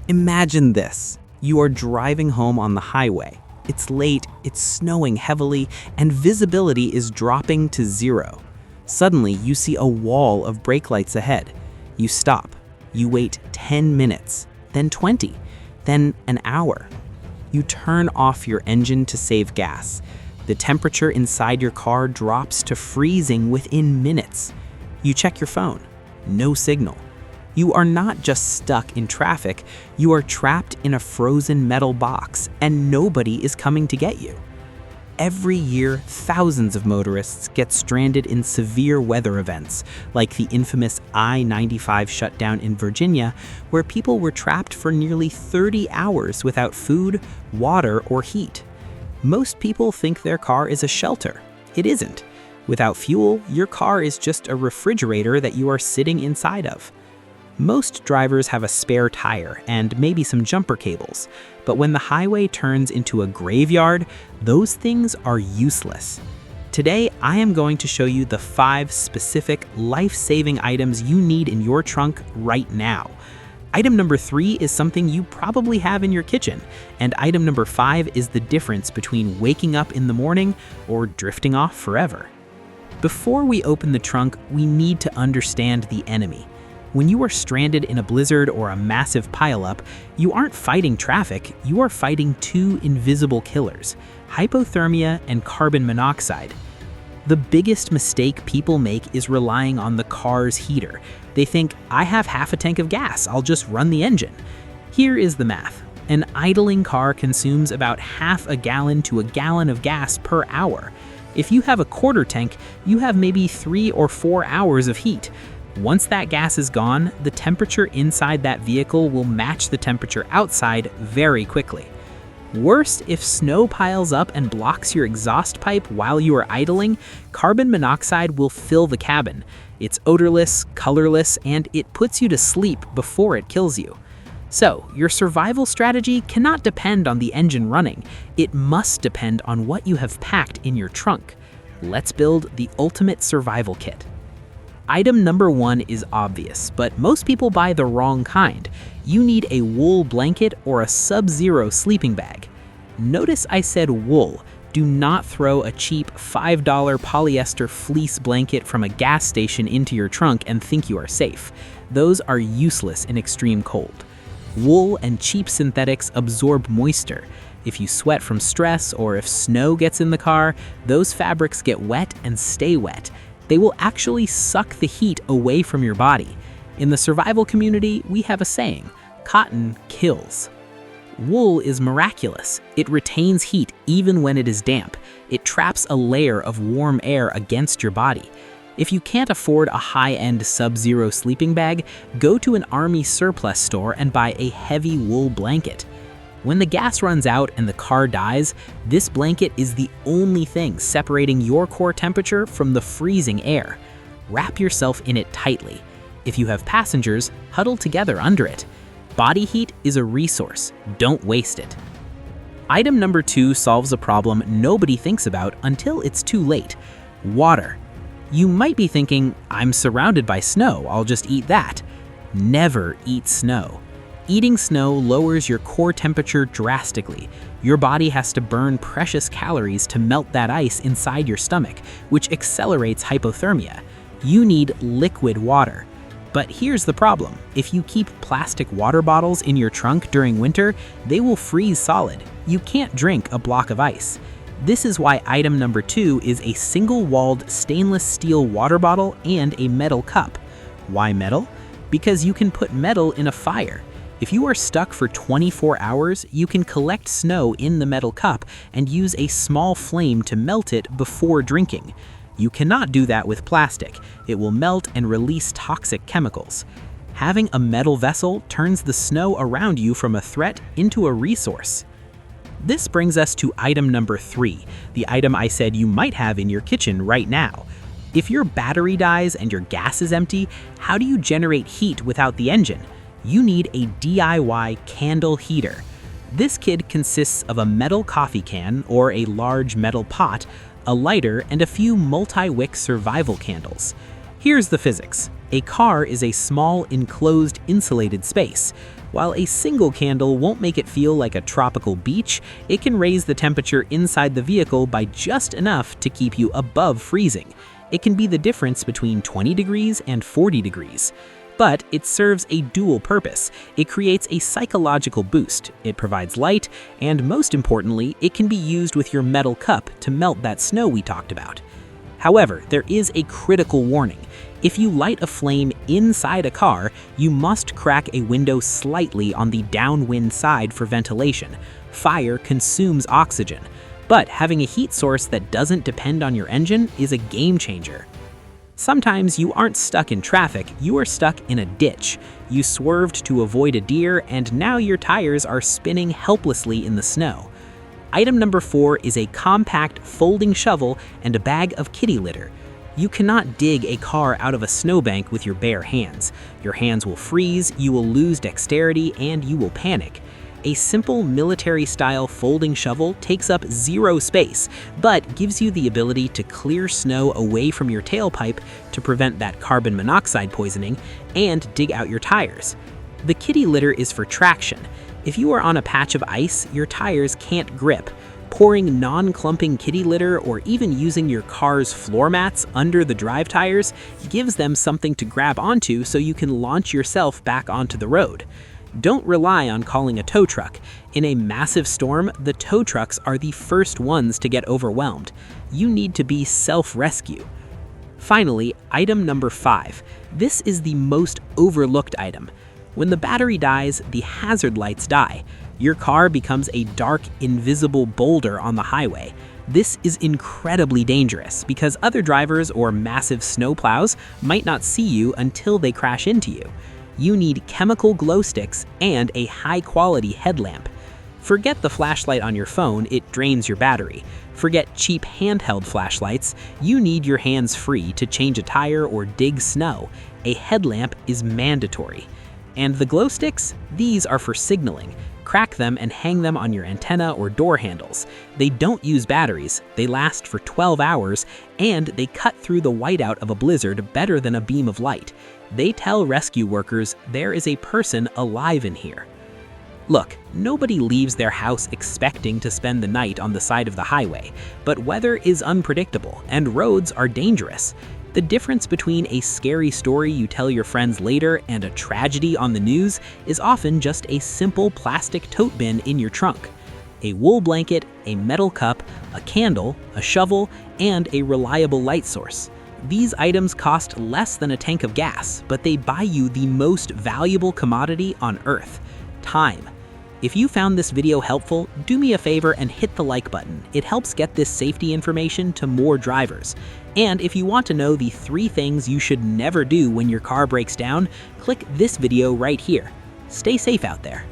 Imagine this. You are driving home on the highway. It's late, it's snowing heavily, and visibility is dropping to zero. Suddenly, you see a wall of brake lights ahead. You stop. You wait 10 minutes, then 20, then an hour. You turn off your engine to save gas. The temperature inside your car drops to freezing within minutes. You check your phone. No signal. You are not just stuck in traffic, you are trapped in a frozen metal box, and nobody is coming to get you. Every year, thousands of motorists get stranded in severe weather events, like the infamous I-95 shutdown in Virginia, where people were trapped for nearly 30 hours without food, water, or heat. Most people think their car is a shelter. It isn't. Without fuel, your car is just a refrigerator that you are sitting inside of. Most drivers have a spare tire and maybe some jumper cables, but when the highway turns into a graveyard, those things are useless. Today, I am going to show you the 5 specific life-saving items you need in your trunk right now. Item number 3 is something you probably have in your kitchen, and item number 5 is the difference between waking up in the morning or drifting off forever. Before we open the trunk, we need to understand the enemy. When you are stranded in a blizzard or a massive pileup, you aren't fighting traffic, you are fighting 2 invisible killers, hypothermia and carbon monoxide. The biggest mistake people make is relying on the car's heater. They think, I have half a tank of gas, I'll just run the engine. Here is the math. An idling car consumes about half a gallon to a gallon of gas per hour. If you have a quarter tank, you have maybe 3 or 4 hours of heat. Once that gas is gone, the temperature inside that vehicle will match the temperature outside very quickly. Worst, if snow piles up and blocks your exhaust pipe while you are idling, carbon monoxide will fill the cabin. It's odorless, colorless, and it puts you to sleep before it kills you. So, your survival strategy cannot depend on the engine running. It must depend on what you have packed in your trunk. Let's build the ultimate survival kit. Item number 1 is obvious, but most people buy the wrong kind. You need a wool blanket or a sub-zero sleeping bag. Notice I said wool. Do not throw a cheap $5 polyester fleece blanket from a gas station into your trunk and think you are safe. Those are useless in extreme cold. Wool and cheap synthetics absorb moisture. If you sweat from stress or if snow gets in the car, those fabrics get wet and stay wet. They will actually suck the heat away from your body. In the survival community, we have a saying, cotton kills. Wool is miraculous. It retains heat even when it is damp. It traps a layer of warm air against your body. If you can't afford a high-end sub-zero sleeping bag, go to an army surplus store and buy a heavy wool blanket. When the gas runs out and the car dies, this blanket is the only thing separating your core temperature from the freezing air. Wrap yourself in it tightly. If you have passengers, huddle together under it. Body heat is a resource. Don't waste it. Item number 2 solves a problem nobody thinks about until it's too late. Water. You might be thinking, I'm surrounded by snow, I'll just eat that. Never eat snow. Eating snow lowers your core temperature drastically. Your body has to burn precious calories to melt that ice inside your stomach, which accelerates hypothermia. You need liquid water. But here's the problem. If you keep plastic water bottles in your trunk during winter, they will freeze solid. You can't drink a block of ice. This is why item number 2 is a single-walled stainless steel water bottle and a metal cup. Why metal? Because you can put metal in a fire. If you are stuck for 24 hours, you can collect snow in the metal cup and use a small flame to melt it before drinking. You cannot do that with plastic. It will melt and release toxic chemicals. Having a metal vessel turns the snow around you from a threat into a resource. This brings us to item number 3, the item I said you might have in your kitchen right now. If your battery dies and your gas is empty, how do you generate heat without the engine? You need a DIY candle heater. This kit consists of a metal coffee can or a large metal pot, a lighter, and a few multi-wick survival candles. Here's the physics. A car is a small, enclosed, insulated space. While a single candle won't make it feel like a tropical beach, it can raise the temperature inside the vehicle by just enough to keep you above freezing. It can be the difference between 20 degrees and 40 degrees. But it serves a dual purpose. It creates a psychological boost, it provides light, and most importantly, it can be used with your metal cup to melt that snow we talked about. However, there is a critical warning. If you light a flame inside a car, you must crack a window slightly on the downwind side for ventilation. Fire consumes oxygen, but having a heat source that doesn't depend on your engine is a game changer. Sometimes you aren't stuck in traffic, you are stuck in a ditch. You swerved to avoid a deer, and now your tires are spinning helplessly in the snow. Item number 4 is a compact folding shovel and a bag of kitty litter. You cannot dig a car out of a snowbank with your bare hands. Your hands will freeze, you will lose dexterity, and you will panic. A simple military-style folding shovel takes up zero space, but gives you the ability to clear snow away from your tailpipe to prevent that carbon monoxide poisoning and dig out your tires. The kitty litter is for traction. If you are on a patch of ice, your tires can't grip. Pouring non-clumping kitty litter or even using your car's floor mats under the drive tires gives them something to grab onto so you can launch yourself back onto the road. Don't rely on calling a tow truck. In a massive storm, the tow trucks are the first ones to get overwhelmed. You need to be self-rescue. Finally, item number 5. This is the most overlooked item. When the battery dies, the hazard lights die. Your car becomes a dark, invisible boulder on the highway. This is incredibly dangerous because other drivers or massive snowplows might not see you until they crash into you. You need chemical glow sticks and a high-quality headlamp. Forget the flashlight on your phone, it drains your battery. Forget cheap handheld flashlights, you need your hands free to change a tire or dig snow. A headlamp is mandatory. And the glow sticks? These are for signaling. Crack them and hang them on your antenna or door handles. They don't use batteries, they last for 12 hours, and they cut through the whiteout of a blizzard better than a beam of light. They tell rescue workers there is a person alive in here. Look, nobody leaves their house expecting to spend the night on the side of the highway, but weather is unpredictable and roads are dangerous. The difference between a scary story you tell your friends later and a tragedy on the news is often just a simple plastic tote bin in your trunk. A wool blanket, a metal cup, a candle, a shovel, and a reliable light source. These items cost less than a tank of gas, but they buy you the most valuable commodity on Earth: time. If you found this video helpful, do me a favor and hit the like button. It helps get this safety information to more drivers. And if you want to know the 3 things you should never do when your car breaks down, click this video right here. Stay safe out there.